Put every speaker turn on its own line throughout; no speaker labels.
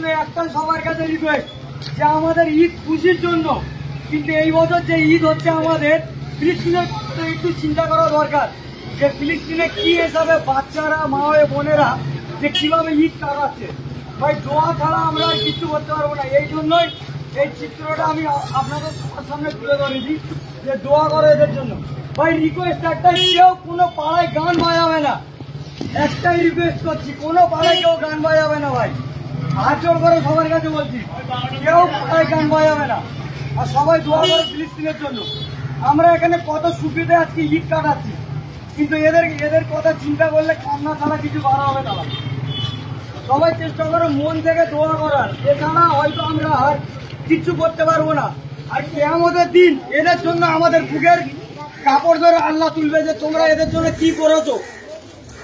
জন্য একটাই সবার কাছে রিকোয়েস্ট যে আমাদের ঈদ খুশির জন্য, কিন্তু এই বছর যে ঈদ হচ্ছে আমাদের ফিলিস্তিনের তো একটু চিন্তা করা দরকার যে ফিলিস্তিনে কি হিসাবে বাচ্চারা মা হয়ে বোনেরা যে কিভাবে ঈদ কাটাচ্ছে। ভাই দোয়া ছাড়া আমরা আর কিছু করতে পারবো না। এই জন্যই এই চিত্রটা আমি আপনাদের সামনে তুলে ধরেছি যে দোয়া করো এদের জন্য। ভাই রিকোয়েস্ট একটাই, কেউ কোনো পাড়ায় গান বাজাবে না, একটাই রিকোয়েস্ট করছি, কোনো পাড়ায় কেউ গান বাজাবে না ভাই, হাত জোর করে সবার কাছে বলছি, কেউ পাড়ায় গান বাজাবে না। আর সবাই দোয়া করো ফিলিস্তিনের জন্য। আমরা এখানে কত সুবিধে আজকে ঈদ কাটাচ্ছি, কিন্তু এদের কথা চিন্তা করলে কান্না ছাড়া কিছু করা হবে না। সবাই চেষ্টা করো মন থেকে দোয়া করার, এছাড়া হয়তো আমরা আর কিচ্ছু করতে পারবো না। আর কিয়ামতের দিন এদের জন্য আমাদের বুকের কাপড় ধরে আল্লাহ তুলবে যে তোমরা এদের জন্য কি করেছো।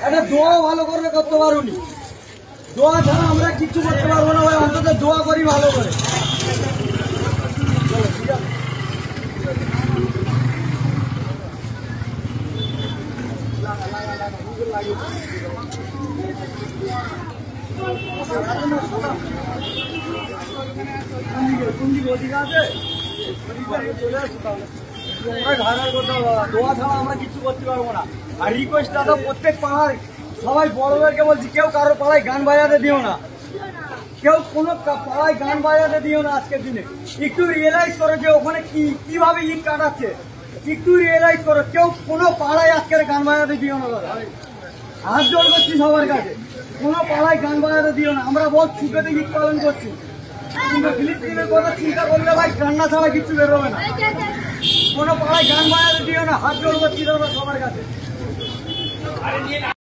একটা দোয়া ভালো করে করতে পারোনি, দোয়া ছাড়া আমরা কিচ্ছু করতে পারবো না ভাই, অন্তত দোয়া করি ভালো করে। দোয়া ছাড়া আমরা কিচ্ছু করতে পারবো না। আর রিকোয়েস্ট দাদা প্রত্যেক পাড়ায় সবাই বড়দেরকে বলছি, কেউ কারো পাড়ায় গান বাজাতে দিও না, কেউ কোনো পাড়ায় গান বাজাতে দিও না। আজকের দিনে একটু রিয়েলাইজ করো যে ওখানে কিভাবে ঈদ কাটাচ্ছে, একটু রিয়েলাইজ করো। কেউ কোনো পাড়ায় আজকের গান বাজাতে দিও না দাদা, হাত জোর করছি সবার কাছে, কোনো পাড়ায় গান বাজাতে দিও না। আমরা বহুত সুখেতে ঈদ পালন করছি, কিন্তু ফিলিস্তিনের কথা চিন্তা করলে ভাই কান্না ছাড়া কিচ্ছু বেরোবে না। কোনো পাড়ায় গান বাজাতে দিও না, হাত জোর করছি দাদা সবার কাছে।